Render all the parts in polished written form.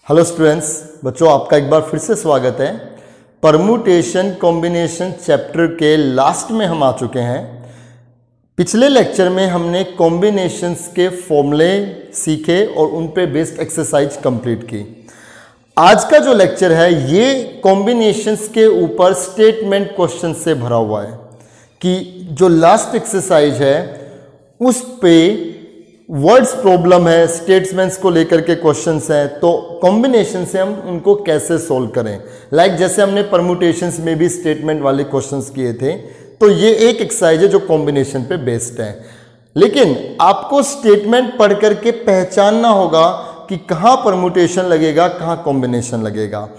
Hello students, बच्चों आपका एक बार फिर से स्वागत है। परम्यूटेशन कॉम्बिनेशन चैप्टर के लास्ट में हम आ चुके हैं। पिछले लेक्चर में हमने कॉम्बिनेशंस के फॉर्मूले सीखे और उन पे बेस्ड एक्सरसाइज कंप्लीट की। आज का जो लेक्चर है ये कॉम्बिनेशंस के ऊपर स्टेटमेंट क्वेश्चन से भरा हुआ है कि जो लास्ट एक्सरसाइज है उस पे वर्ड्स प्रॉब्लम है, स्टेटमेंट्स को लेकर के क्वेश्चंस हैं, तो कॉम्बिनेशन से हम उनको कैसे सोल्व करें। लाइक जैसे हमने परम्यूटेशंस में भी स्टेटमेंट वाले क्वेश्चंस किए थे, तो ये एक एक्सरसाइज है जो कॉम्बिनेशन पे बेस्ड है। लेकिन आपको स्टेटमेंट पढ़ करके पहचानना होगा कि कहाँ परम्यूटेशन लगेगा, कहाँ कॉम्बिनेशन लगेगा।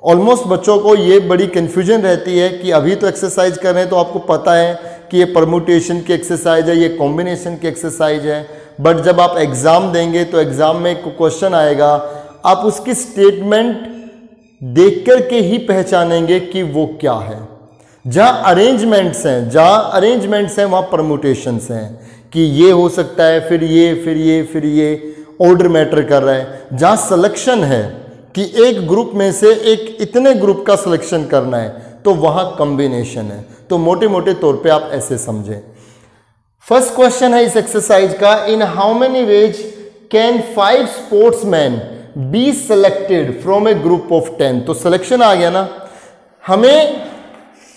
ऑलमोस्ट बच्चों को ये बड़ी कन्फ्यूजन रहती है कि अभी तो एक्सरसाइज कर रहे हैं तो आपको पता है कि ये परम्यूटेशन की एक्सरसाइज है, ये कॉम्बिनेशन की एक्सरसाइज है, बट जब आप एग्जाम देंगे तो एग्जाम में एक क्वेश्चन आएगा, आप उसकी स्टेटमेंट देख कर के ही पहचानेंगे कि वो क्या है। जहाँ अरेंजमेंट्स हैं वहाँ परम्यूटेशंस हैं कि ये हो सकता है, फिर ये, फिर ये, फिर ये, ऑर्डर मैटर कर रहा है। जहाँ सिलेक्शन है कि एक ग्रुप में से एक इतने ग्रुप का सिलेक्शन करना है, तो वहाँ कॉम्बिनेशन है। तो मोटे मोटे तौर पे आप ऐसे समझें। फर्स्ट क्वेश्चन है इस एक्सरसाइज का, in how many ways can 5 sportsman be selected from A group of 10। तो सिलेक्शन आ गया ना, हमें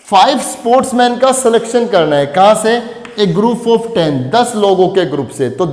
5 स्पोर्ट्समैन का सिलेक्शन करना है। कहां से? एक ग्रुप ऑफ 10, 10 लोगों के ग्रुप से। तो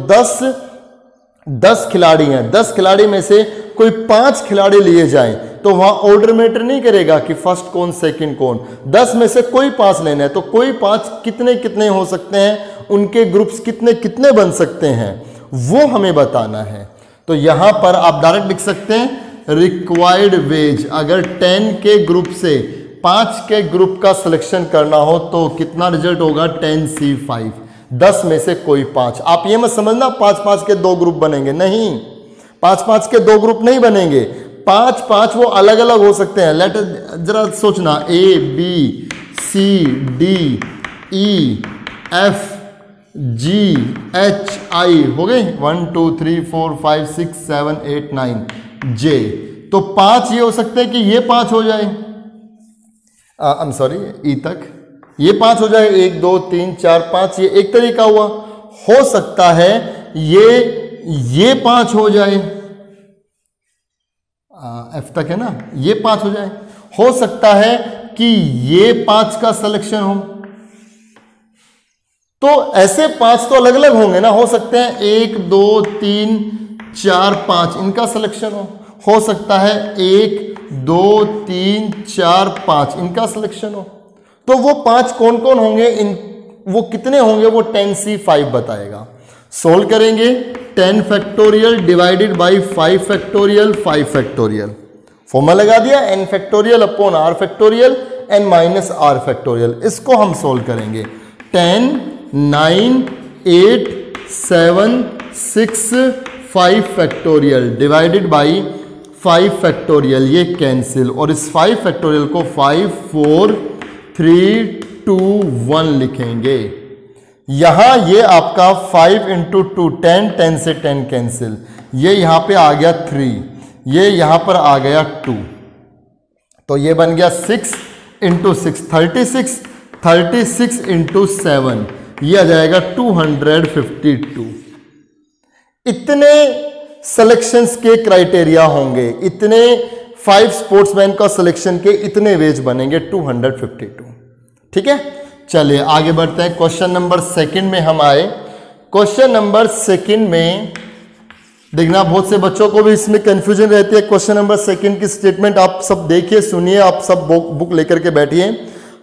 10 खिलाड़ी हैं, 10 खिलाड़ी में से कोई 5 खिलाड़ी लिए जाएं, तो वहां ऑर्डर मैटर नहीं करेगा कि फर्स्ट कौन सेकंड कौन। 10 में से कोई 5 लेना है, तो कोई 5 कितने कितने हो सकते हैं, उनके ग्रुप्स कितने कितने बन सकते हैं, वो हमें बताना है। तो यहां पर आप डायरेक्ट लिख सकते हैं रिक्वायर्ड वेज। अगर 10 के ग्रुप से 5 के ग्रुप का सिलेक्शन करना हो तो कितना रिजल्ट होगा? 10C5। 10 में से कोई 5। आप ये मत समझना 5-5 के 2 ग्रुप बनेंगे, नहीं, 5-5 के 2 ग्रुप नहीं बनेंगे। 5-5 वो अलग अलग हो सकते हैं। लेट जरा सोचना, ABCDEFGHI हो गए, 1 2 3 4 5 6 7 8 9 J। तो 5 ये हो सकते हैं कि ये 5 हो जाए, आई एम सॉरी, E तक ये 5 हो जाए, 1 2 3 4 5, ये एक तरीका हुआ। हो सकता है ये 5 हो जाए, F तक है ना, ये 5 हो जाए। हो सकता है कि ये 5 का सिलेक्शन हो, तो ऐसे 5 तो अलग अलग होंगे ना। हो सकते हैं 1 2 3 4 5 इनका सिलेक्शन हो सकता है 1 2 3 4 5 इनका सिलेक्शन हो। तो वो 5 कौन कौन होंगे, वो कितने होंगे, वो 10C5 बताएगा। सोल्व करेंगे 10 factorial divided by 5 factorial, 5 factorial. Formula लगा दिया, n factorial upon r factorial n minus r factorial. इसको हम सोल्व करेंगे। 10 9 8 7 6 5 फैक्टोरियल डिवाइडेड बाई 5 फैक्टोरियल, ये कैंसिल, और इस 5 फैक्टोरियल को 5 4 3 2 1 लिखेंगे। यहां ये आपका 5 इंटू 2 10, 10 से 10 कैंसिल, ये यहां पे आ गया 3, ये यहां पर आ गया 2, तो ये बन गया 6 इंटू 6 36, 36 इंटू 7 ये आ जाएगा 252। इतने सिलेक्शंस के क्राइटेरिया होंगे, इतने 5 स्पोर्ट्समैन का सिलेक्शन के इतने वेज बनेंगे, 252। ठीक है, चलिए आगे बढ़ते हैं। क्वेश्चन नंबर 2 में हम आए। क्वेश्चन नंबर 2 में देखना, बहुत से बच्चों को भी इसमें कंफ्यूजन रहती है। क्वेश्चन नंबर 2 की स्टेटमेंट आप सब देखिए, सुनिए, आप सब बुक लेकर के बैठिए।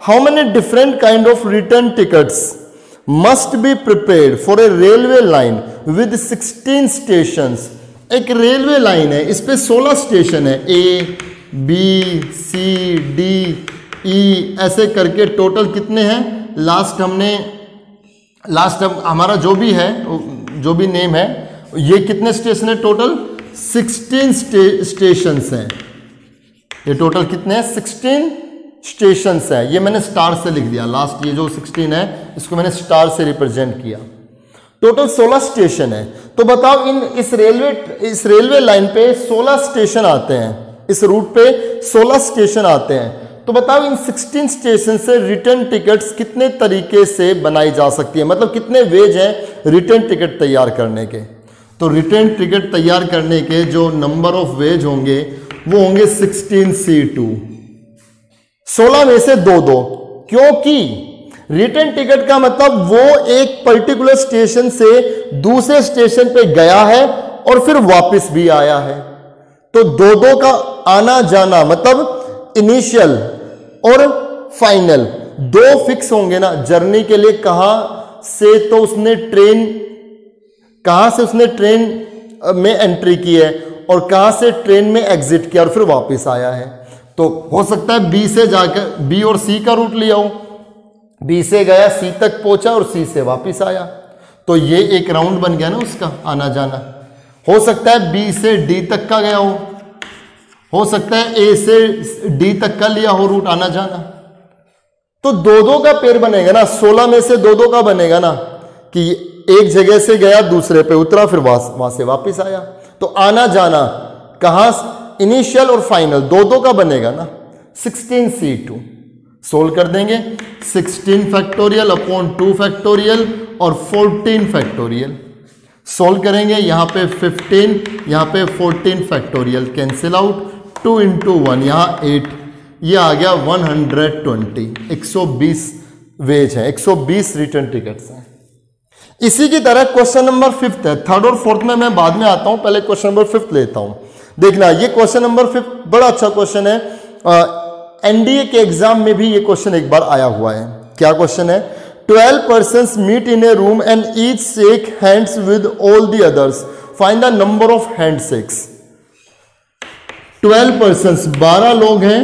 How many different kind of return tickets must be prepared for a railway line with 16 stations. एक रेलवे लाइन है, इस पे 16 स्टेशन है, ABCDE ऐसे करके टोटल कितने हैं? लास्ट हमारा जो भी है, जो भी नेम है, ये कितने स्टेशन है टोटल? 16 स्टेशंस हैं। ये टोटल कितने हैं? 16 स्टेशंस है। ये मैंने स्टार से लिख दिया, लास्ट ये जो 16 है इसको मैंने स्टार से रिप्रेजेंट किया। टोटल 16 स्टेशन है। तो बताओ इस रेलवे लाइन पे 16 स्टेशन आते हैं, इस रूट पे 16 स्टेशन आते हैं। तो बताओ इन 16 स्टेशन से रिटर्न टिकट्स कितने तरीके से बनाई जा सकती है, मतलब कितने वेज हैं रिटर्न टिकट तैयार करने के। तो रिटर्न टिकट तैयार करने के जो नंबर ऑफ वेज होंगे वो होंगे 16C2, 16 में से 2-2, क्योंकि रिटर्न टिकट का मतलब वो एक पर्टिकुलर स्टेशन से दूसरे स्टेशन पे गया है और फिर वापस भी आया है। तो 2-2 का आना जाना मतलब इनिशियल और फाइनल 2 फिक्स होंगे ना। जर्नी के लिए कहां से उसने ट्रेन में एंट्री की है और कहां से ट्रेन में एग्जिट किया और फिर वापस आया है। तो हो सकता है बी से जाकर बी और सी का रूट लिया हो, बी से गया सी तक पहुंचा और सी से वापस आया, तो ये एक राउंड बन गया ना उसका आना जाना। हो सकता है बी से डी तक का गया हो सकता है ए से डी तक का लिया हो रूट आना जाना। तो 2-2 का पेयर बनेगा ना, 16 में से 2-2 का बनेगा ना, कि एक जगह से गया दूसरे पे उतरा फिर वहां से वापस आया। तो आना जाना कहां इनिशियल और फाइनल 2-2 का बनेगा ना। 16C2 सोल्व कर देंगे, 16 फैक्टोरियल अपॉन 2 फैक्टोरियल और 14 फैक्टोरियल सोल्व करेंगे। यहां पे 15, यहां पे 14 फैक्टोरियल कैंसिल आउट, 2 × 1 यहां 8, ये आ गया 120, 120 वेज है, 120 रिटर्न टिकट्स हैं। इसी की तरह क्वेश्चन नंबर 5 है, 3rd और 4th में मैं बाद में आता हूं, पहले क्वेश्चन नंबर 5 लेता हूं। देखना ये क्वेश्चन नंबर 5 बड़ा अच्छा क्वेश्चन है, एनडीए के एग्जाम में भी ये क्वेश्चन एक बार आया हुआ है। क्या क्वेश्चन है? 12 persons meet in a room and each shake hands with all the others. Find the number of handshakes. 12 persons 12 लोग हैं,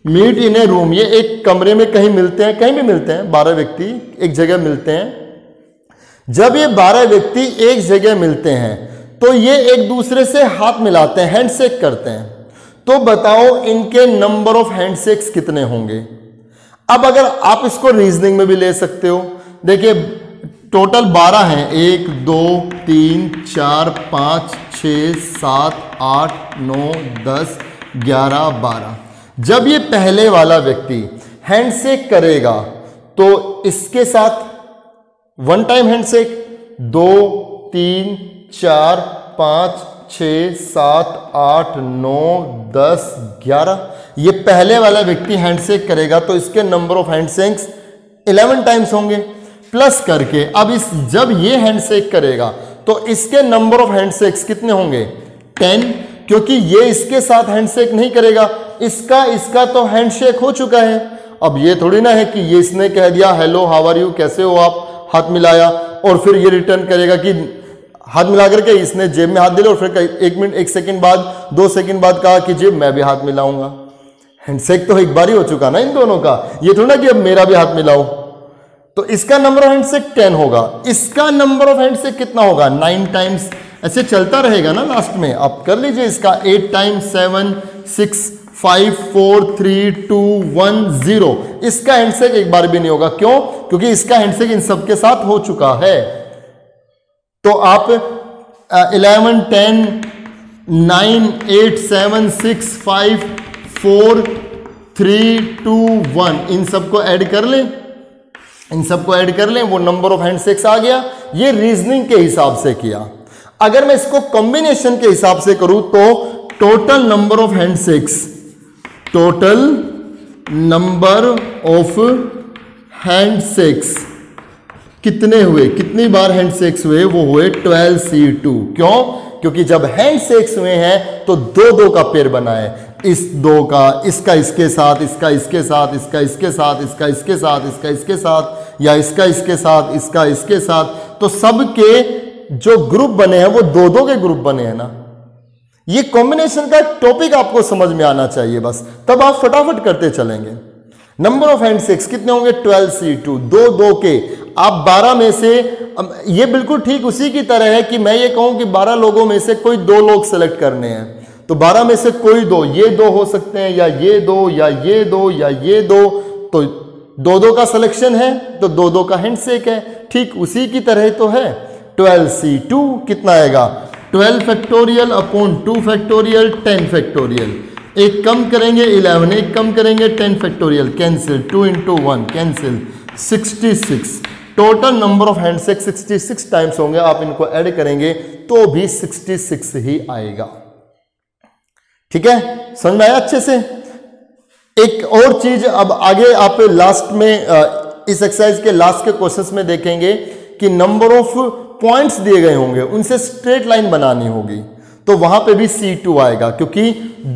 मीट इन ए रूम, ये एक कमरे में कहीं मिलते हैं, कहीं भी मिलते हैं, 12 व्यक्ति एक जगह मिलते हैं। जब ये 12 व्यक्ति एक जगह मिलते हैं तो ये एक दूसरे से हाथ मिलाते हैं, हैंडशेक करते हैं। तो बताओ इनके नंबर ऑफ हैंडशेक्स कितने होंगे। अब अगर आप इसको रीजनिंग में भी ले सकते हो, देखिए टोटल 12 हैं, 1 2 3 4 5 6 7 8 9 10 11 12। जब ये पहले वाला व्यक्ति हैंडशेक करेगा तो इसके साथ वन टाइम हैंडशेक, 2 3 4 5 6 7 8 9 10 11। ये पहले वाला व्यक्ति हैंडशेक करेगा तो इसके नंबर ऑफ हैंडशेक्स 11 टाइम्स होंगे। प्लस करके अब जब ये हैंडशेक करेगा तो इसके नंबर ऑफ हैंडशेक्स कितने होंगे? 10, क्योंकि ये इसके साथ हैंडशेक नहीं करेगा, इसका तो हैंडशेक हो चुका है। अब ये थोड़ी ना है कि ये इसने कह दिया हेलो हाउ आर यू, कैसे हो आप, हाथ मिलाया और फिर ये रिटर्न करेगा कि हाथ मिला करके इसने जेब में हाथ दिया और फिर 1 मिनट 1 सेकंड बाद 2 सेकंड बाद कहा कि जेब मैं भी हाथ मिलाऊंगा। हैंडशेक तो एक बार ही हो चुका ना इन दोनों का, ये थोड़ा ना कि अब मेरा भी हाथ मिलाओ। तो इसका नंबर ऑफ हैंडशेक 10 होगा, इसका नंबर ऑफ हैंडशेक कितना होगा? 9 टाइम्स। ऐसे चलता रहेगा ना, लास्ट में आप कर लीजिए इसका 8 टाइम्स 7 6 5 4 3 2 1 0। इसका हैंडशेक एक बार भी नहीं होगा, क्यों? क्योंकि इसका हैंडशेक इन सबके साथ हो चुका है। तो आप 11 10 9 8 7 6 5 4 3 2 1 इन सबको ऐड कर लें, इन सबको ऐड कर लें, वो नंबर ऑफ हैंडशेक्स आ गया। ये रीजनिंग के हिसाब से किया। अगर मैं इसको कॉम्बिनेशन के हिसाब से करूं तो total number of handshakes, total number of handshakes कितने हुए, कितनी बार हैंडशेक्स हुए? वो हुए 12C2। क्यों? क्योंकि जब हैंडशेक्स हुए हैं तो 2-2 का पेयर बना है, इस 2 का, इसका इसके साथ, इसका इसके साथ, इसका इसके साथ, इसका इसके साथ, इसका इसके साथ, या इसका इसके साथ, इसका इसके साथ। तो सबके जो ग्रुप बने हैं वो 2-2 के ग्रुप बने हैं ना। ये कॉम्बिनेशन का टॉपिक आपको समझ में आना चाहिए बस, तब आप फटाफट करते चलेंगे। नंबर ऑफ हैंडशेक्स कितने होंगे? 12C2, 2-2 के। आप 12 में से, ये बिल्कुल ठीक उसी की तरह है कि मैं ये कहूं कि 12 लोगों में से कोई 2 लोग सेलेक्ट करने हैं, तो 12 में से कोई 2, ये 2 हो सकते हैं, या ये 2, या ये 2, या ये 2। तो दो दो का सिलेक्शन है तो दो दो का हैंडशेक है। ठीक उसी की तरह तो है 12C2 कितना आएगा 12 फैक्टोरियल अपॉन 2 फैक्टोरियल 10 फैक्टोरियल। एक कम करेंगे 11, एक कम करेंगे 10 factorial, cancel, 2 into 1 cancel, 66। Total number of handshake 66 times होंगे। आप इनको ऐड करेंगे तो भी 66 ही आएगा। ठीक है, समझ में आया अच्छे से। एक और चीज अब आगे आप लास्ट में इस एक्सरसाइज के लास्ट के क्वेश्चंस में देखेंगे कि नंबर ऑफ पॉइंट्स दिए गए होंगे, उनसे स्ट्रेट लाइन बनानी होगी, तो वहां पे भी C2 आएगा, क्योंकि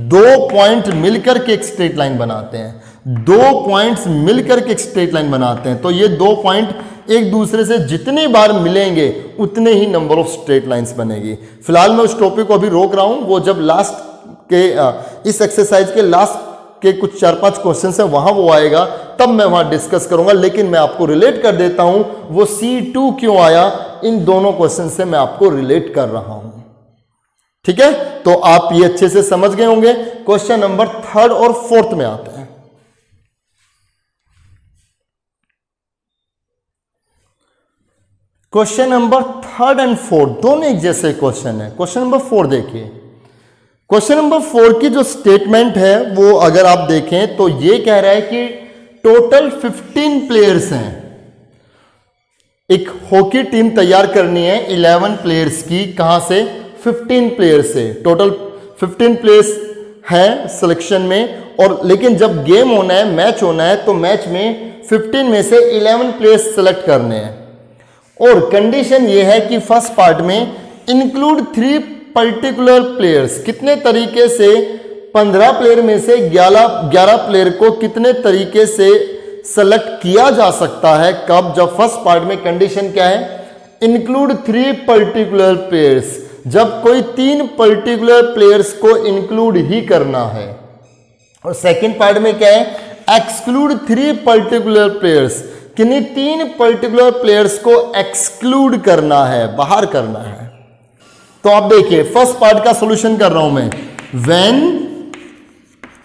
दो पॉइंट मिलकर के एक स्ट्रेट लाइन बनाते हैं। दो पॉइंट्स मिलकर के एक स्ट्रेट लाइन बनाते हैं, तो ये दो पॉइंट एक दूसरे से जितनी बार मिलेंगे उतने ही नंबर ऑफ स्ट्रेट लाइंस बनेगी। फिलहाल मैं उस टॉपिक को अभी रोक रहा हूं, वो जब लास्ट के इस एक्सरसाइज के लास्ट के कुछ 4-5 क्वेश्चन है वहां वो आएगा, तब मैं वहां डिस्कस करूंगा। लेकिन मैं आपको रिलेट कर देता हूं वो C2 क्यों आया, इन दोनों क्वेश्चन से मैं आपको रिलेट कर रहा हूं। ठीक है, तो आप ये अच्छे से समझ गए होंगे। क्वेश्चन नंबर 3rd और 4th में आते हैं। Question number 3rd and 4th दोनों एक जैसे क्वेश्चन है। क्वेश्चन नंबर 4 देखिए। क्वेश्चन नंबर 4 की जो स्टेटमेंट है वो अगर आप देखें तो ये कह रहा है कि टोटल 15 प्लेयर्स हैं, एक हॉकी टीम तैयार करनी है 11 प्लेयर्स की। कहां से 15 प्लेयर्स से, टोटल 15 प्लेयर्स हैं सिलेक्शन में। और लेकिन जब गेम होना है, मैच होना है, तो मैच में 15 में से 11 प्लेयर्स सेलेक्ट करने हैं। और कंडीशन ये है कि फर्स्ट पार्ट में इंक्लूड 3 पर्टिकुलर प्लेयर्स, कितने तरीके से 15 प्लेयर में से 11 प्लेयर को कितने तरीके से सेलेक्ट किया जा सकता है, कब, जब फर्स्ट पार्ट में कंडीशन क्या है इंक्लूड 3 पर्टिकुलर प्लेयर्स, जब कोई 3 पर्टिकुलर प्लेयर्स को इंक्लूड ही करना है। और सेकंड पार्ट में क्या है एक्सक्लूड 3 पर्टिकुलर प्लेयर्स, किन्हीं 3 पर्टिकुलर प्लेयर्स को एक्सक्लूड करना है, बाहर करना है। तो आप देखिए फर्स्ट पार्ट का सॉल्यूशन कर रहा हूं मैं। When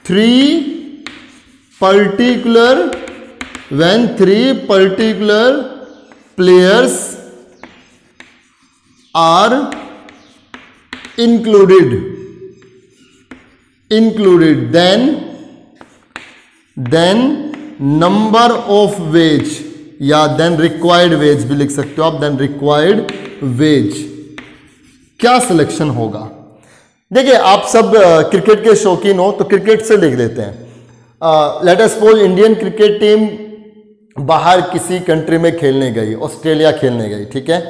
3 particular players are included then number of wage, या then required wage भी लिख सकते हो आप, then required wage, क्या सिलेक्शन होगा। देखिए आप सब क्रिकेट के शौकीन हो तो क्रिकेट से लिख देते हैं। Let us suppose Indian cricket team बाहर किसी कंट्री में खेलने गई, ऑस्ट्रेलिया खेलने गई, ठीक है।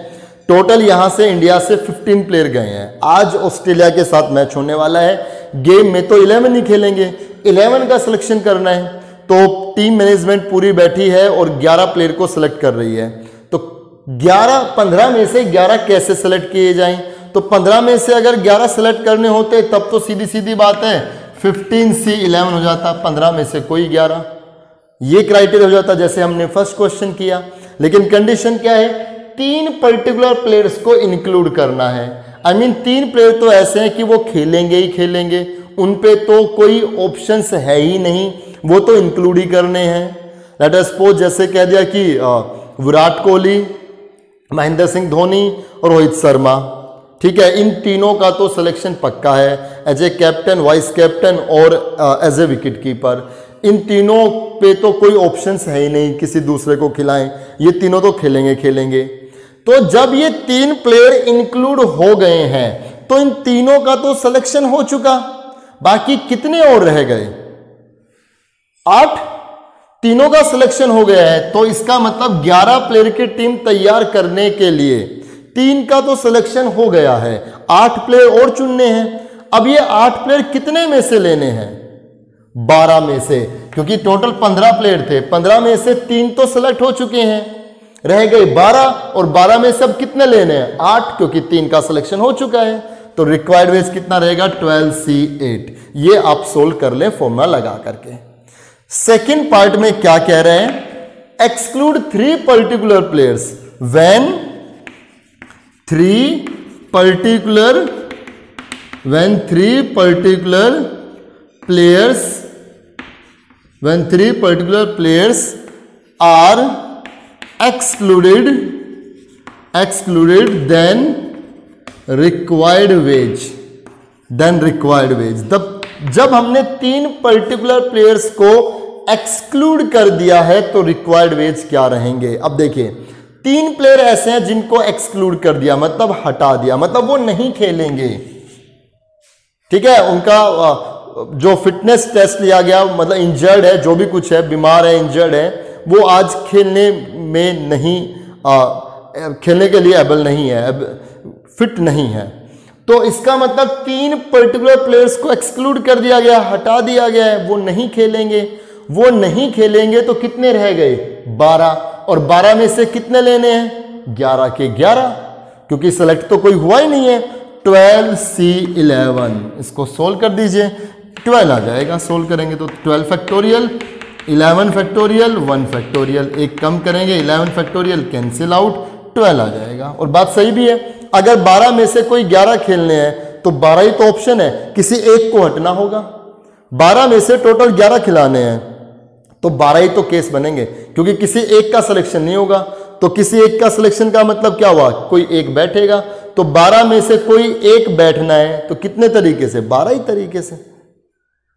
टोटल यहां से इंडिया से 15 प्लेयर गए हैं। आज ऑस्ट्रेलिया के साथ मैच होने वाला है। गेम में तो 11 ही खेलेंगे, 11 का सिलेक्शन करना है। तो टीम मैनेजमेंट पूरी बैठी है और 11 प्लेयर को सिलेक्ट कर रही है। तो 15 में से 11 कैसे सिलेक्ट किए जाएं? तो 15 में से अगर 11 सिलेक्ट करने होते तब तो सीधी सीधी बात है 15C11 हो जाता, 15 में से कोई 11, ये क्राइटेरिया हो जाता जैसे हमने फर्स्ट क्वेश्चन किया। लेकिन कंडीशन क्या है 3 पर्टिकुलर प्लेयर्स को इंक्लूड करना है। आई मीन 3 प्लेयर तो ऐसे हैं कि वो खेलेंगे ही खेलेंगे, उन पे तो कोई ऑप्शंस है ही नहीं, वो तो इंक्लूड ही करने हैं। लेट अस सपोज जैसे कह दिया कि विराट कोहली, महेंद्र सिंह धोनी और रोहित शर्मा, ठीक है, इन तीनों का तो सिलेक्शन पक्का है as a captain, vice captain और एज ए विकेट कीपर। इन तीनों पे तो कोई ऑप्शंस है ही नहीं किसी दूसरे को खिलाएं, ये तीनों तो खेलेंगे। तो जब ये 3 प्लेयर इंक्लूड हो गए हैं तो इन तीनों का तो सिलेक्शन हो चुका, बाकी कितने और रह गए 8, तीनों का सिलेक्शन हो गया है। तो इसका मतलब 11 प्लेयर की टीम तैयार करने के लिए 3 का तो सिलेक्शन हो गया है, 8 प्लेयर और चुनने हैं। अब ये 8 प्लेयर कितने में से लेने हैं 12 में से, क्योंकि टोटल 15 प्लेयर थे, 15 में से 3 तो सिलेक्ट हो चुके हैं, रह गए 12 और 12 में से अब कितने लेने हैं 8, क्योंकि 3 का सिलेक्शन हो चुका है। तो रिक्वायर्ड वेज कितना रहेगा 12C8। ये आप सोल्व कर ले फॉर्मूला लगा करके। सेकंड पार्ट में क्या कह रहे हैं exclude 3 particular players when 3 particular players are excluded then required ways जब हमने 3 पर्टिकुलर प्लेयर्स को एक्सक्लूड कर दिया है तो रिक्वायर्ड वेज क्या रहेंगे। अब देखिए 3 प्लेयर ऐसे हैं जिनको एक्सक्लूड कर दिया, मतलब हटा दिया, मतलब वो नहीं खेलेंगे। ठीक है, उनका जो फिटनेस टेस्ट लिया गया, मतलब इंजर्ड है, जो भी कुछ है, बीमार है, इंजर्ड है, वो आज खेलने में नहीं खेलने के लिए एबल नहीं है, फिट नहीं है। तो इसका मतलब 3 पर्टिकुलर प्लेयर्स को एक्सक्लूड कर दिया गया, हटा दिया गया है, वो नहीं खेलेंगे। तो कितने रह गए? 12, और 12 में से कितने लेने हैं? 11 के 11, क्योंकि सेलेक्ट तो कोई हुआ ही नहीं है। 12C11 इसको सोल्व कर दीजिए, 12 आ जाएगा। सोल्व करेंगे तो 12 फैक्टोरियल, 11 फैक्टोरियल, 1 फैक्टोरियल, एक कम करेंगे 11 फैक्टोरियल कैंसिल आउट, 12 आ जाएगा। और बात सही भी है, अगर 12 में से कोई 11 खेलने हैं तो 12 ही तो ऑप्शन है, किसी एक को हटना होगा। 12 में से टोटल 11 खिलाने हैं तो 12 ही तो केस बनेंगे, क्योंकि किसी एक का सिलेक्शन नहीं होगा। तो किसी एक का सिलेक्शन का मतलब क्या हुआ? कोई एक बैठेगा। तो 12 में से कोई एक बैठना है तो कितने तरीके से? 12 ही तरीके से।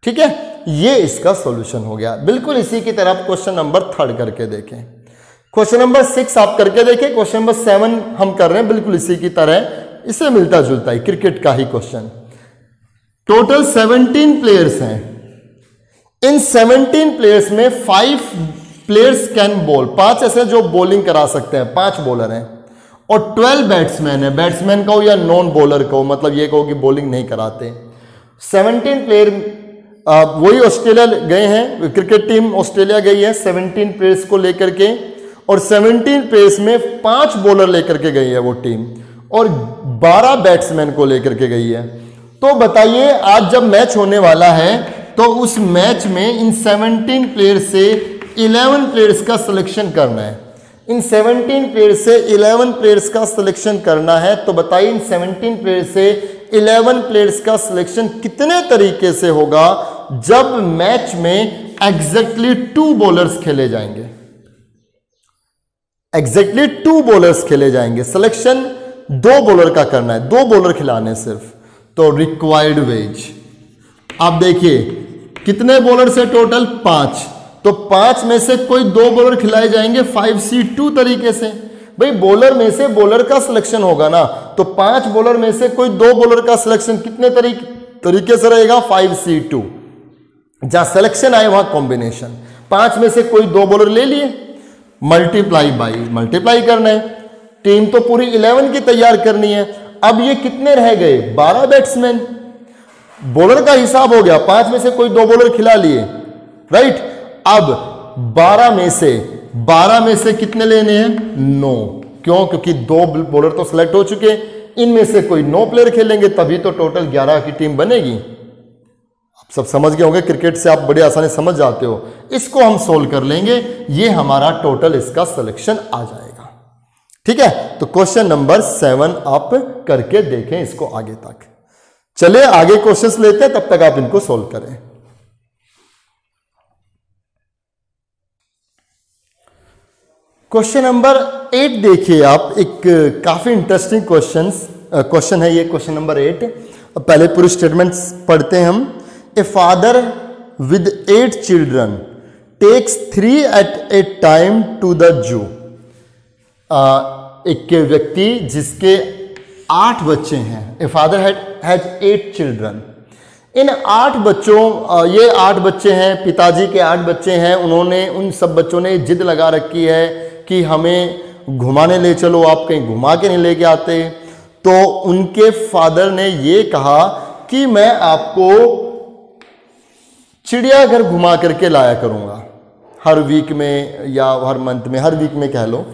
ठीक है, ये इसका सॉल्यूशन हो गया। बिल्कुल इसी की तरह क्वेश्चन नंबर 3 करके देखें। क्वेश्चन नंबर 6 आप करके देखें। क्वेश्चन नंबर 7 हम कर रहे हैं बिल्कुल इसी की तरह, इससे मिलता जुलता है, क्रिकेट का ही क्वेश्चन। टोटल 17 प्लेयर्स हैं। इन 17 प्लेयर्स में 5 प्लेयर्स कैन बॉल, 5 ऐसे जो बॉलिंग करा सकते हैं, 5 बॉलर हैं, और 12 बैट्समैन है। बैट्समैन का हो या नॉन बॉलर का हो, मतलब ये कहो कि बॉलिंग नहीं कराते। 17 प्लेयर वही ऑस्ट्रेलिया गए हैं, क्रिकेट टीम ऑस्ट्रेलिया गई है 17 प्लेयर्स को लेकर के, और 17 प्लेयर्स में 5 बॉलर लेकर के गई है वो टीम, और 12 बैट्समैन को लेकर के गई है। तो बताइए आज जब मैच होने वाला है तो उस मैच में इन 17 प्लेयर से 11 प्लेयर्स का सिलेक्शन करना है। इन 17 प्लेयर से 11 प्लेयर्स का सिलेक्शन करना है। तो बताइए इन 17 प्लेयर से 11 प्लेयर्स का सिलेक्शन कितने तरीके से होगा जब मैच में एग्जैक्टली 2 बॉलर्स खेले जाएंगे। एग्जैक्टली 2 बॉलर्स खेले जाएंगे। सिलेक्शन 2 बॉलर का करना है, 2 बॉलर खिलाने सिर्फ। तो रिक्वायर्ड वेज, आप देखिए कितने बॉलर से टोटल 5, तो 5 में से कोई 2 बॉलर खिलाए जाएंगे 5C2 तरीके से। भाई बॉलर में से बॉलर का सिलेक्शन होगा ना, तो 5 बॉलर में से कोई 2 बॉलर का सिलेक्शन कितने तरीके से रहेगा? 5C2। जहां सिलेक्शन आए वहां कॉम्बिनेशन। 5 में से कोई 2 बॉलर ले लिए, मल्टीप्लाई करना है। टीम तो पूरी 11 की तैयार करनी है। अब ये कितने रह गए? 12 बैट्समैन। बॉलर का हिसाब हो गया, 5 में से कोई 2 बॉलर खिला लिए, राइट। अब 12 में से कितने लेने हैं? 9। क्यों? क्योंकि 2 बॉलर तो सिलेक्ट हो चुके, इनमें से कोई 9 प्लेयर खेलेंगे, तभी तो टोटल 11 की टीम बनेगी। आप सब समझ गए होंगे, क्रिकेट से आप बड़ी आसानी समझ जाते हो। इसको हम सोल्व कर लेंगे, ये हमारा टोटल इसका सिलेक्शन आ जाएगा। ठीक है, तो क्वेश्चन नंबर 7 आप करके देखें इसको आगे तक। चलिए आगे क्वेश्चंस लेते हैं, तब तक आप इनको सोल्व करें। क्वेश्चन नंबर 8 देखिए आप, एक काफी इंटरेस्टिंग क्वेश्चन है ये, क्वेश्चन नंबर 8। पहले पूरी स्टेटमेंट्स पढ़ते हैं हम। A father with 8 children takes 3 at a time to the zoo. एक व्यक्ति जिसके 8 बच्चे हैं, ए फादर हैज 8 चिल्ड्रन। इन 8 बच्चों, ये 8 बच्चे हैं, पिताजी के 8 बच्चे हैं। उन्होंने, उन सब बच्चों ने जिद लगा रखी है कि हमें घुमाने ले चलो, आप कहीं घुमा के नहीं लेके आते। तो उनके फादर ने ये कहा कि मैं आपको चिड़ियाघर घुमा करके लाया करूंगा हर वीक में, या हर मंथ में, हर वीक में कह लो,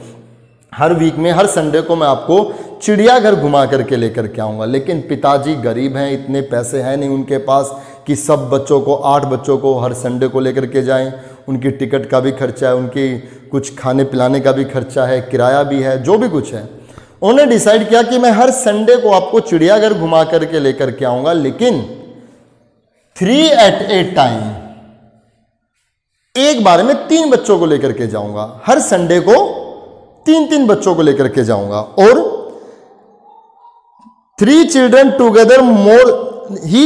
हर वीक में हर संडे को मैं आपको चिड़ियाघर घुमा करके लेकर के आऊँगा। लेकिन पिताजी गरीब हैं, इतने पैसे हैं नहीं उनके पास कि सब बच्चों को, 8 बच्चों को हर संडे को लेकर के जाएं। उनकी टिकट का भी खर्चा है, उनकी कुछ खाने पिलाने का भी खर्चा है, किराया भी है, जो भी कुछ है। उन्होंने डिसाइड किया कि मैं हर संडे को आपको चिड़ियाघर घुमा करके लेकर के आऊँगा, लेकिन 3 एट ए टाइम, एक बार में 3 बच्चों को लेकर के जाऊंगा, हर संडे को 3 बच्चों को लेकर के जाऊंगा। और 3 children together more he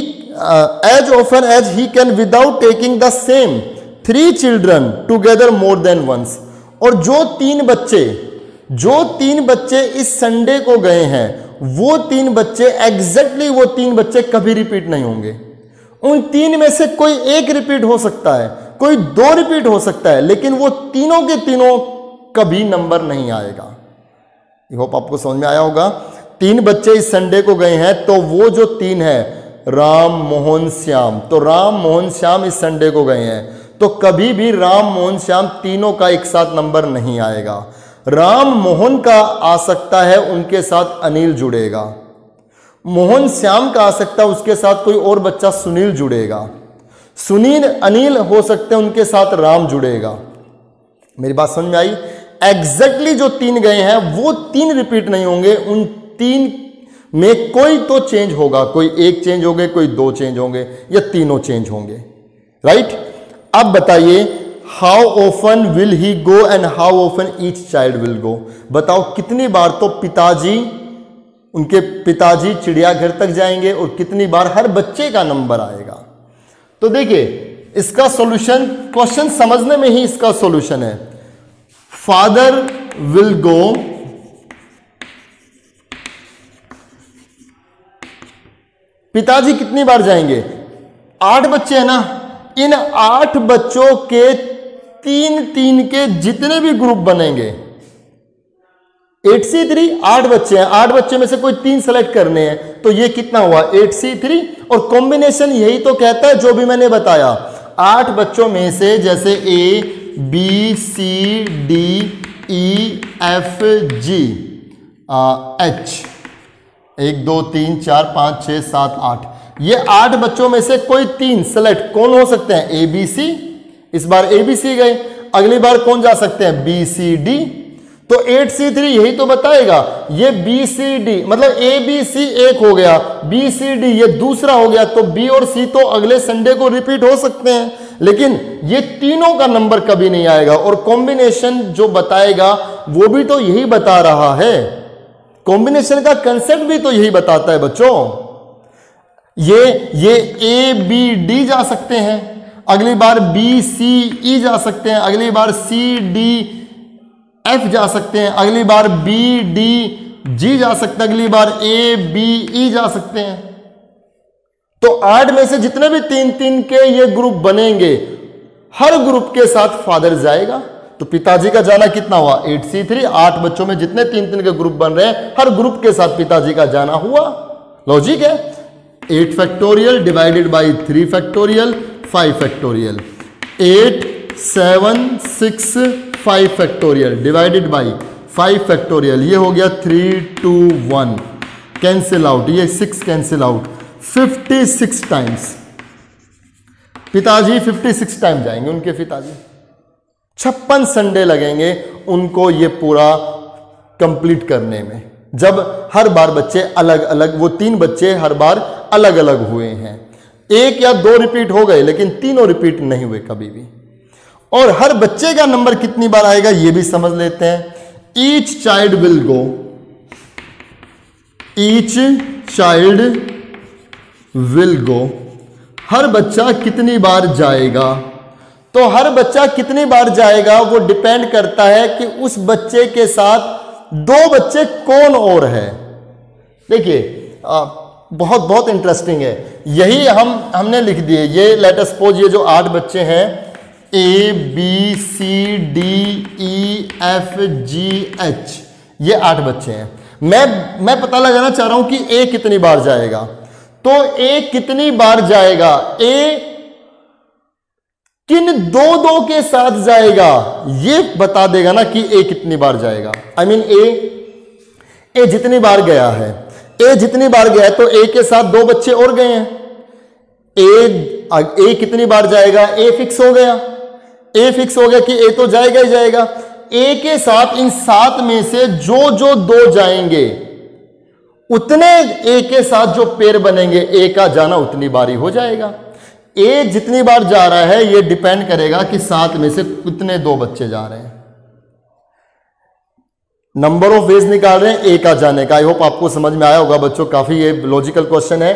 as often as he can without taking the same 3 children together more than once. और जो 3 बच्चे इस संडे को गए हैं, वो 3 बच्चे एग्जैक्टली वो 3 बच्चे कभी रिपीट नहीं होंगे। उन 3 में से कोई एक रिपीट हो सकता है, कोई 2 रिपीट हो सकता है, लेकिन वो तीनों के तीनों कभी नंबर नहीं आएगा। आई होप आपको समझ में आया होगा। 3 बच्चे इस संडे को गए हैं, तो वो जो 3 है राम मोहन श्याम, तो राम मोहन श्याम इस संडे को गए हैं, तो कभी भी राम मोहन श्याम तीनों का एक साथ नंबर नहीं आएगा। राम मोहन का आ सकता है, उनके साथ अनिल जुड़ेगा। मोहन श्याम का आ सकता है, उसके साथ कोई और बच्चा सुनील जुड़ेगा। सुनील अनिल हो सकते हैं, उनके साथ राम जुड़ेगा। मेरी बात समझ में आई? एग्जैक्टली जो 3 गए हैं वो 3 रिपीट नहीं होंगे, उन 3 में कोई तो चेंज होगा, कोई एक चेंज होंगे, कोई 2 चेंज होंगे, या तीनों चेंज होंगे। राइट? अब बताइए how often will he go and how often each child will गो। बताओ कितनी बार तो उनके पिताजी चिड़ियाघर तक जाएंगे और कितनी बार हर बच्चे का नंबर आएगा। तो देखिए इसका सॉल्यूशन, क्वेश्चन समझने में ही इसका सॉल्यूशन है। फादर विल गो पिताजी कितनी बार जाएंगे? 8 बच्चे हैं ना, इन 8 बच्चों के 3 के जितने भी ग्रुप बनेंगे 8C3, 8 बच्चे हैं, 8 बच्चे में से कोई 3 सेलेक्ट करने हैं, तो ये कितना हुआ 8C3। और कॉम्बिनेशन यही तो कहता है जो भी मैंने बताया, 8 बच्चों में से जैसे A B C D E F G H 1 2 3 4 5 6 7 8, ये 8 बच्चों में से कोई 3 सेलेक्ट कौन हो सकते हैं? A B C। इस बार A B C गए, अगली बार कौन जा सकते हैं? B C D। तो 8C3 यही तो बताएगा। ये B C D मतलब A B C एक हो गया, B C D ये दूसरा हो गया, तो B और C तो अगले संडे को रिपीट हो सकते हैं, लेकिन ये तीनों का नंबर कभी नहीं आएगा। और कॉम्बिनेशन जो बताएगा वो भी तो यही बता रहा है, कॉम्बिनेशन का कंसेप्ट भी तो यही बताता है बच्चों। ये A B D जा सकते हैं, अगली बार B C E जा सकते हैं, अगली बार C D F जा सकते हैं, अगली बार B D G जा सकते हैं, अगली बार A B E जा सकते हैं। तो 8 में से जितने भी 3 के ये ग्रुप बनेंगे, हर ग्रुप के साथ फादर जाएगा। तो पिताजी का जाना कितना हुआ? 8C3। 8 बच्चों में जितने 3 के ग्रुप बन रहे हैं, हर ग्रुप के साथ पिताजी का जाना हुआ। लॉजिक है। 8 factorial divided by 3 factorial 5 factorial, 8 7 6 5 factorial divided by 5 factorial, ये हो गया 3 2 1 कैंसिल आउट, ये 6 कैंसिल आउट, 56 टाइम्स पिताजी 56 टाइम जाएंगे उनके पिताजी। 56 संडे लगेंगे उनको ये पूरा कंप्लीट करने में, जब हर बार बच्चे अलग अलग, वो 3 बच्चे हर बार अलग अलग हुए हैं। 1 या 2 रिपीट हो गए, लेकिन तीनों रिपीट नहीं हुए कभी भी। और हर बच्चे का नंबर कितनी बार आएगा ये भी समझ लेते हैं। Each child will go, each child will go, हर बच्चा कितनी बार जाएगा। तो हर बच्चा कितनी बार जाएगा वो डिपेंड करता है कि उस बच्चे के साथ 2 बच्चे कौन और है। देखिए बहुत बहुत इंटरेस्टिंग है, यही हमने लिख दिए। ये लेट अस सपोज ये जो 8 बच्चे हैं A B C D E F G H, ये 8 बच्चे हैं। मैं पता लगाना चाह रहा हूं कि A कितनी बार जाएगा। तो A कितनी बार जाएगा, A किन 2 के साथ जाएगा ये बता देगा ना कि A कितनी बार जाएगा। आई मीन A जितनी बार गया है, A जितनी बार गया है, तो A के साथ 2 बच्चे और गए हैं। A कितनी बार जाएगा, A फिक्स हो गया। A फिक्स हो गया कि A तो जाएगा ही जाएगा। A के साथ इन 7 में से जो 2 जाएंगे, उतने A के साथ जो पेयर बनेंगे, A का जाना उतनी बारी हो जाएगा। ए जितनी बार जा रहा है ये डिपेंड करेगा कि 7 में से कितने 2 बच्चे जा रहे हैं। नंबर ऑफ वेज निकाल रहे हैं ए का जाने का। आई होप आपको समझ में आया होगा बच्चों, काफी ये लॉजिकल क्वेश्चन है।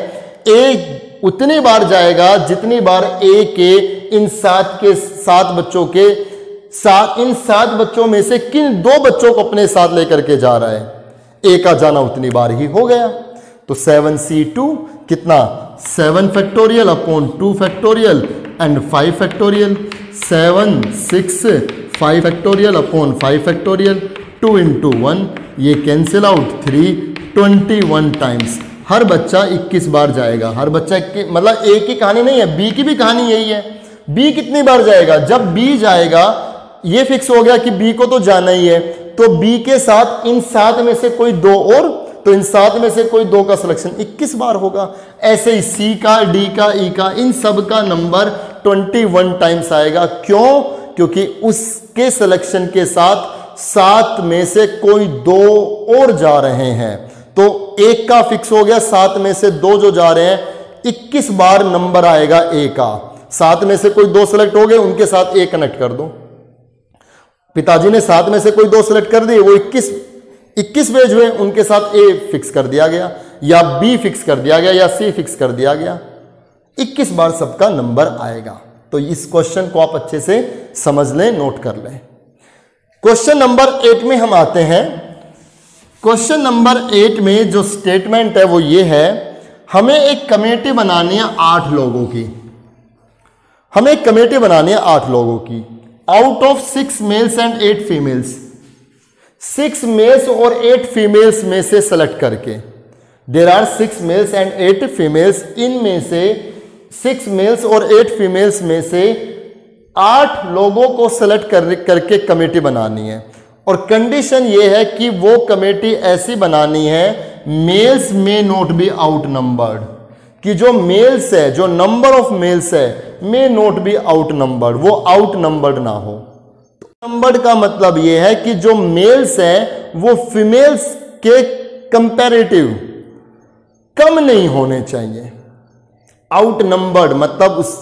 ए उतनी बार जाएगा जितनी बार ए के इन 7 बच्चों के इन 7 बच्चों में से किन 2 बच्चों को अपने साथ लेकर के जा रहा है, ए का जाना उतनी बार ही हो गया। तो 7c2 कितना 7 factorial upon 2 factorial and 5 factorial, 7 6 5 factorial upon 5 factorial, 2 into 1 ये कैंसिल आउट, 3 21 टाइम्स। हर बच्चा 21 बार जाएगा। हर बच्चा मतलब ए की कहानी नहीं है, बी की भी कहानी यही है। बी कितनी बार जाएगा, जब बी जाएगा ये फिक्स हो गया कि बी को तो जाना ही है, तो बी के साथ इन 7 में से कोई 2 और, तो इन 7 में से कोई 2 का सिलेक्शन 21 बार होगा। ऐसे ही सी का, डी का, ई का, इन सब का नंबर 21 टाइम्स आएगा। क्यों? क्योंकि उसके सिलेक्शन के साथ 7 में से कोई 2 और जा रहे हैं, तो एक का फिक्स हो गया, 7 में से 2 जो जा रहे हैं 21 बार नंबर आएगा ए का। 7 में से कोई 2 सेलेक्ट हो गए, उनके साथ ए कनेक्ट कर दो। पिताजी ने 7 में से कोई 2 सेलेक्ट कर दिए, वो 21 पेज हुए, उनके साथ ए फिक्स कर दिया गया, या बी फिक्स कर दिया गया, या सी फिक्स कर दिया गया। 21 बार सबका नंबर आएगा। तो इस क्वेश्चन को आप अच्छे से समझ लें, नोट कर लें। क्वेश्चन नंबर 8 में हम आते हैं। क्वेश्चन नंबर 8 में जो स्टेटमेंट है वो ये है, हमें एक कमेटी बनानी है 8 लोगों की। हमें एक कमेटी बनानी है 8 लोगों की। Out of 6 males and 8 females, 6 males और 8 फीमेल्स में से सेलेक्ट करके, there are 6 males and 8 females, इनमें से 6 मेल्स और 8 फीमेल्स में से 8 लोगों को सेलेक्ट करके कमेटी बनानी है। और कंडीशन ये है कि वो कमेटी ऐसी बनानी है, मेल्स में नॉट बी आउट नंबर्ड, कि जो मेल्स है, जो नंबर ऑफ मेल्स है, में नॉट बी आउट नंबर्ड, वो आउट नंबर्ड ना हो। नंबर्ड का मतलब ये है कि जो मेल्स है वो फीमेल्स के कंपैरेटिव कम नहीं होने चाहिए। आउट नंबर्ड मतलब उस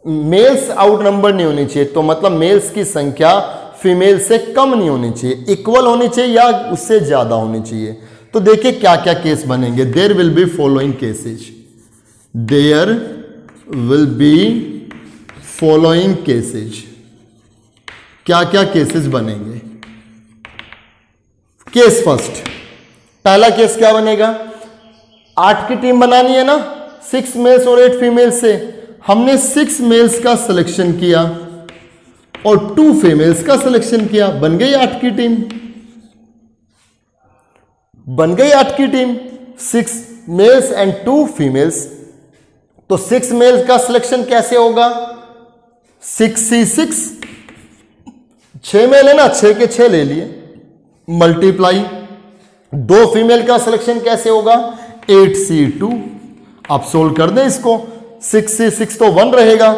मेल्स आउट नंबर नहीं होनी चाहिए, तो मतलब मेल्स की संख्या फीमेल से कम नहीं होनी चाहिए, इक्वल होनी चाहिए या उससे ज्यादा होनी चाहिए। तो देखिए क्या क्या केस बनेंगे। There will be following cases, there will be following cases. क्या क्या केसेस बनेंगे? केस फर्स्ट, पहला केस क्या बनेगा, 8 की टीम बनानी है ना, 6 मेल्स और 8 फीमेल्स से। हमने 6 मेल्स का सिलेक्शन किया और 2 फीमेल्स का सिलेक्शन किया, बन गई 8 की टीम। बन गई 8 की टीम, 6 मेल्स एंड 2 फीमेल्स। तो 6 मेल्स का सिलेक्शन कैसे होगा, 6c6, 6 मेल है ना, 6 के 6 ले लिए, मल्टीप्लाई 2 फीमेल का सिलेक्शन कैसे होगा, 8c2। आप सोल्व कर दें इसको, 6c6 तो 1 रहेगा,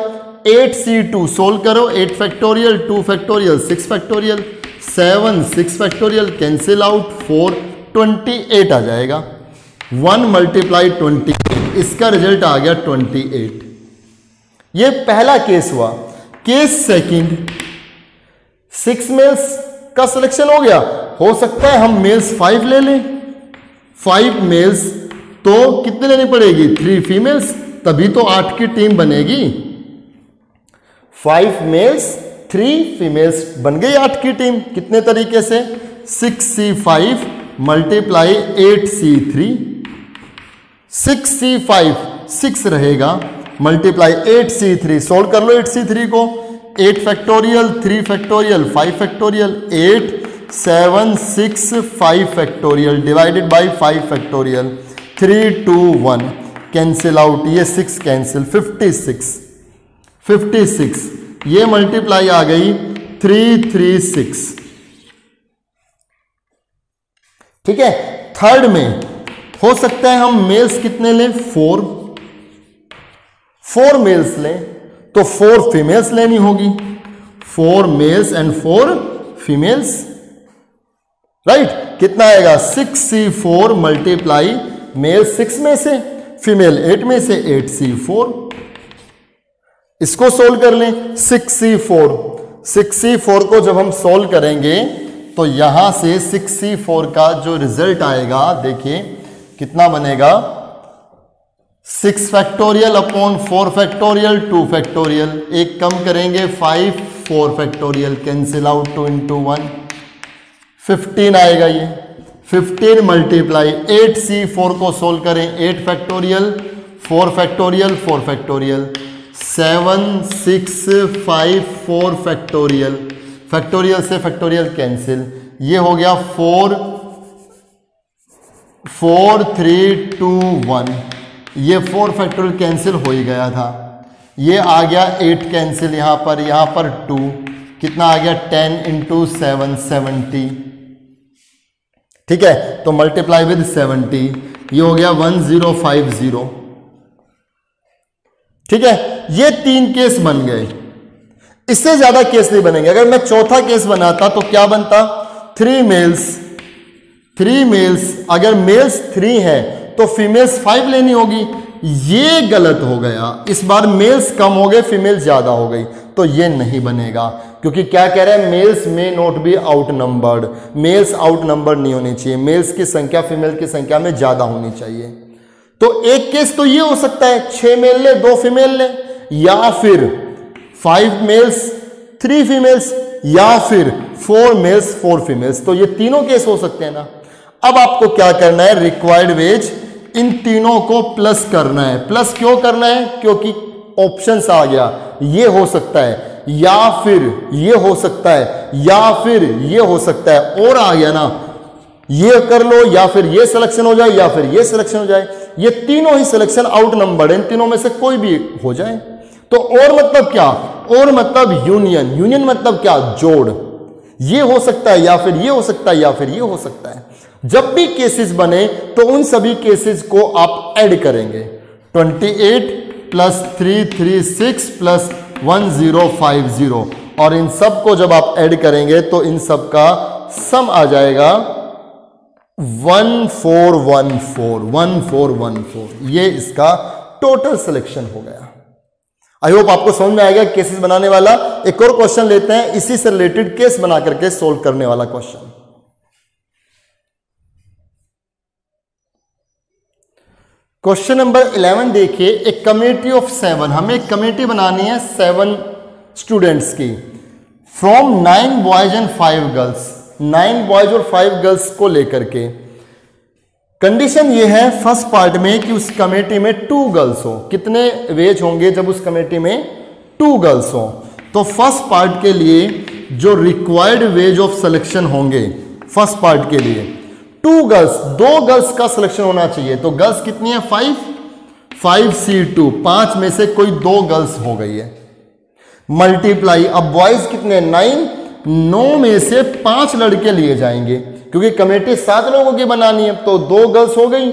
8c2 सोल्व करो, 8 factorial 2 factorial 6 factorial, 7 6 factorial cancel out, 4 28 आ जाएगा। 1 मल्टीप्लाई 28, इसका रिजल्ट आ गया 28। ये पहला केस हुआ। केस सेकंड, 6 मेल्स का सिलेक्शन हो गया, हो सकता है हम मेल्स 5 ले लें। 5 मेल्स तो कितने लेनी पड़ेगी, 3 फीमेल्स, तभी तो 8 की टीम बनेगी। 5 मेल्स 3 फीमेल्स, बन गई 8 की टीम। कितने तरीके से, 6c5 मल्टीप्लाई 8c3, 6c5 6 रहेगा, मल्टीप्लाई 8c3, सोल्व कर लो 8c3 को, 8 factorial 3 factorial 5 factorial, 8 7 6 5 factorial divided by 5 factorial, 3 2 1 cancel out, ये 6 कैंसिल, 56, ये मल्टीप्लाई आ गई 336। ठीक है। थर्ड में हो सकता है हम मेल्स कितने लें, 4 मेल्स लें, तो 4 फीमेल्स लेनी होगी, 4 मेल्स एंड 4 फीमेल्स, राइट। कितना आएगा, 6c4 मल्टीप्लाई मेल 6 में से, फीमेल 8 में से, 8c4। इसको सोल्व कर लें। 6C4 को जब हम सोल्व करेंगे तो यहां से 6C4 का जो रिजल्ट आएगा देखिए कितना बनेगा, 6 फैक्टोरियल अपॉन 4 फैक्टोरियल 2 फैक्टोरियल, एक कम करेंगे 5 4 फैक्टोरियल, कैंसिल आउट 2 into 1 15 आएगा। ये 15 मल्टीप्लाई 8C4 को सोल्व करें, 8 factorial 4 factorial 4 factorial, 7 6 5 4 factorial, factorial से फैक्टोरियल कैंसिल, ये हो गया 4 4 3 2 1, ये 4 फैक्टोरियल कैंसिल हो ही गया था। ये आ गया 8 कैंसिल, यहां पर 2, कितना आ गया 10 into 7 70, ठीक है। तो मल्टीप्लाई विद 70, ये हो गया 1050, ठीक है। ये 3 केस बन गए, इससे ज्यादा केस नहीं बनेंगे। अगर मैं चौथा केस बनाता तो क्या बनता, 3 मेल्स, अगर मेल्स 3 है तो फीमेल्स 5 लेनी होगी, ये गलत हो गया। इस बार मेल्स कम हो गए, फीमेल ज्यादा हो गई, तो ये नहीं बनेगा, क्योंकि क्या कह रहे हैं, मेल्स में not be outnumbered, males outnumber नहीं होनी चाहिए, मेल्स की संख्या फीमेल की संख्या में ज्यादा होनी चाहिए। तो एक केस तो ये हो सकता है 6 मेल ले 2 फीमेल ले, या फिर 5 मेल्स 3 फीमेल्स, या फिर 4 मेल्स 4 फीमेल्स, तो ये तीनों केस हो सकते हैं ना। अब आपको क्या करना है, रिक्वायर्ड वेज इन तीनों को प्लस करना है। प्लस क्यों करना है, क्योंकि ऑप्शंस आ गया, ये हो सकता है, या फिर ये हो सकता है, या फिर ये हो सकता है, और आ गया ना, ये कर लो, या फिर ये सिलेक्शन हो जाए, या फिर ये सिलेक्शन हो जाए, ये तीनों ही सिलेक्शन आउट नंबर्ड है, इन तीनों में से कोई भी हो जाए। तो और मतलब क्या, और मतलब यूनियन, यूनियन मतलब क्या, जोड़, ये हो सकता है, या फिर ये हो सकता है, या फिर ये हो सकता है। जब भी केसेस बने तो उन सभी केसेस को आप ऐड करेंगे, 28 प्लस 336 प्लस 1050, और इन सब को जब आप ऐड करेंगे तो इन सब का सम आ जाएगा 1414, ये इसका टोटल सिलेक्शन हो गया। आई होप आपको समझ में आएगा केसेस बनाने वाला। एक और क्वेश्चन लेते हैं, इसी से रिलेटेड केस बना करके सोल्व करने वाला क्वेश्चन। क्वेश्चन नंबर 11 देखिए, एक कमेटी ऑफ 7, हमें एक कमेटी बनानी है 7 स्टूडेंट्स की, from 9 boys and 5 girls, 9 boys और 5 गर्ल्स को लेकर के। कंडीशन ये है फर्स्ट पार्ट में कि उस कमेटी में 2 गर्ल्स हो। कितने वेज होंगे जब उस कमेटी में 2 गर्ल्स हो? तो फर्स्ट पार्ट के लिए जो रिक्वायर्ड वेज ऑफ सिलेक्शन होंगे फर्स्ट पार्ट के लिए 2 गर्ल्स, 2 गर्ल्स का सिलेक्शन होना चाहिए। तो गर्ल्स कितनी है 5C2, 5 में से कोई 2 गर्ल्स हो गई है, मल्टीप्लाई, अब बॉयज कितने 9 में से 5 लड़के लिए जाएंगे क्योंकि कमेटी 7 लोगों की बनानी है, तो 2 गर्ल्स हो गई,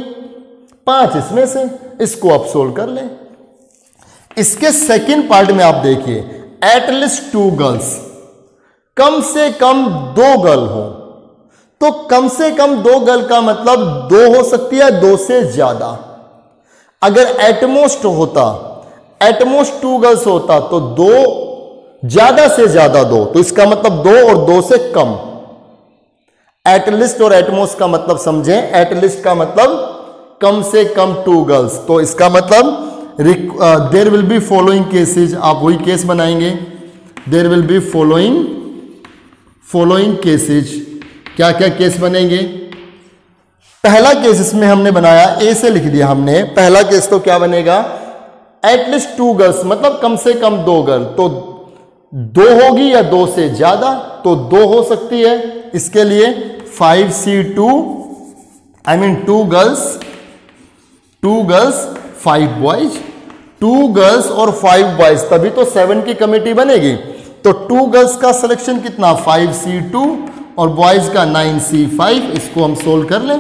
5 इसमें से, इसको आप सोल्व कर लें। इसके सेकंड पार्ट में आप देखिए, एटलीस्ट 2 गर्ल्स, कम से कम 2 गर्ल हो। तो कम से कम 2 गर्ल का मतलब 2 हो सकती है, 2 से ज्यादा। अगर एटमोस्ट होता, एटमोस्ट 2 गर्ल्स होता तो 2 ज्यादा से ज्यादा 2, तो इसका मतलब 2 और 2 से कम। एटलिस्ट और एटमोस्ट का मतलब समझें, एटलिस्ट का मतलब कम से कम 2 गर्ल्स, तो इसका मतलब there will be following cases, आप वही केस बनाएंगे, there will be following cases. क्या क्या केस बनेंगे? पहला केस इसमें हमने बनाया, ए से लिख दिया हमने, पहला केस तो क्या बनेगा, एटलीस्ट 2 गर्ल्स मतलब कम से कम 2 गर्ल, तो 2 होगी या 2 से ज्यादा, तो 2 हो सकती है। इसके लिए 5C2, I mean 2 girls 5 boys, 2 girls और 5 बॉयज, तभी तो 7 की कमेटी बनेगी। तो 2 गर्ल्स का सिलेक्शन कितना 5C2 और बॉयज का 9C5, इसको हम सोल्व कर लें।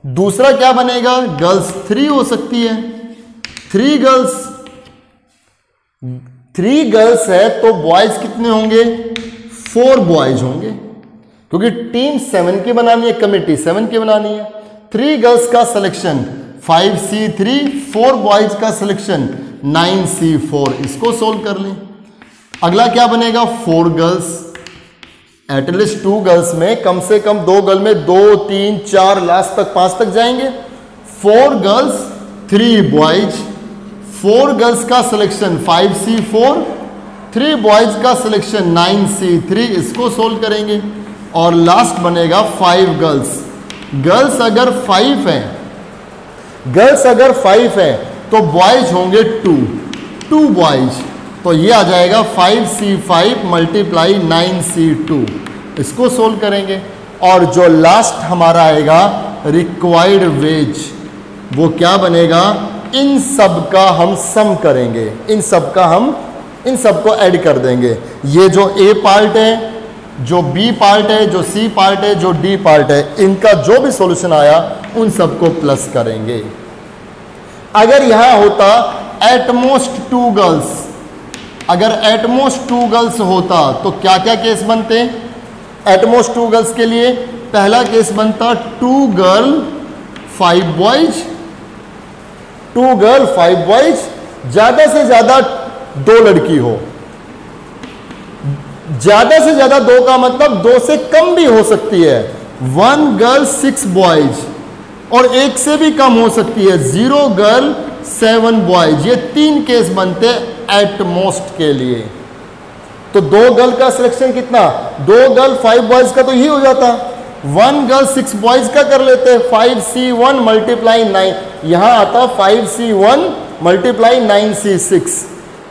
दूसरा क्या बनेगा, गर्ल्स 3 हो सकती है, 3 गर्ल्स है तो बॉयज कितने होंगे 4 बॉयज होंगे, क्योंकि टीम 7 की बनानी है, कमेटी 7 की बनानी है। 3 गर्ल्स का सिलेक्शन 5C3, 4 बॉयज का सिलेक्शन 9C4, इसको सोल्व कर लें। अगला क्या बनेगा, 4 गर्ल्स, एटलीस्ट 2 गर्ल्स में कम से कम 2 गर्ल में 2 3 4 लास्ट तक 5 तक जाएंगे। 4 गर्ल्स 3 बॉयज, 4 गर्ल्स का सिलेक्शन 5C4, 3 बॉयज का सिलेक्शन 9C3, इसको सोल्व करेंगे। और लास्ट बनेगा 5 गर्ल्स। गर्ल्स अगर 5 हैं, गर्ल्स अगर 5 हैं तो बॉयज होंगे 2 बॉयज, तो ये आ जाएगा 5C5 मल्टीप्लाई 9C2, इसको सोल्व करेंगे। और जो लास्ट हमारा आएगा रिक्वायर्ड वेज, वो क्या बनेगा, इन सब का हम सम करेंगे, इन सब को ऐड कर देंगे। ये जो ए पार्ट है, जो बी पार्ट है, जो सी पार्ट है, जो डी पार्ट है, इनका जो भी सॉल्यूशन आया उन सबको प्लस करेंगे। अगर यहां होता एटमोस्ट 2 गर्ल्स, अगर एटमोस्ट 2 गर्ल्स होता तो क्या क्या केस बनते, एटमोस्ट 2 गर्ल्स के लिए पहला केस बनता 2 गर्ल 5 बॉयज, 2 गर्ल 5 बॉयज, ज्यादा से ज्यादा 2 लड़की हो, ज्यादा से ज्यादा 2 का मतलब 2 से कम भी हो सकती है, 1 गर्ल 6 बॉयज, और 1 से भी कम हो सकती है, 0 गर्ल 7 बॉयज। ये 3 केस बनते एटमोस्ट के लिए। तो 2 गर्ल का सिलेक्शन कितना, 2 गर्ल 5 बॉयज का तो ये हो जाता, 1 गर्ल 6 बॉयज का कर लेते 5C1 मल्टीप्लाई 9, यहां आता 5C1 मल्टीप्लाई 9C6,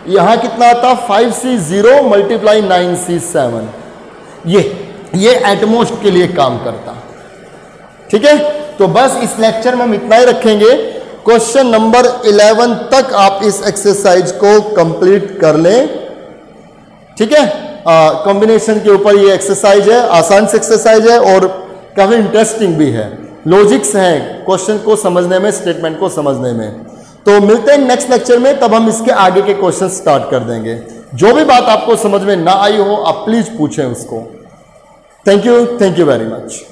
यहां कितना आता 5C0 मल्टीप्लाई 9C7। ये एटमोस्ट के लिए काम करता। ठीक है, तो बस इस लेक्चर में हम इतना ही रखेंगे। क्वेश्चन नंबर 11 तक आप इस एक्सरसाइज को कंप्लीट कर लें। ठीक है, कॉम्बिनेशन के ऊपर ये एक्सरसाइज है, आसान से एक्सरसाइज है और काफी इंटरेस्टिंग भी है, लॉजिक्स हैं क्वेश्चन को समझने में, स्टेटमेंट को समझने में। तो मिलते हैं नेक्स्ट लेक्चर में, तब हम इसके आगे के क्वेश्चन स्टार्ट कर देंगे। जो भी बात आपको समझ में ना आई हो आप प्लीज पूछें उसको। Thank you very much.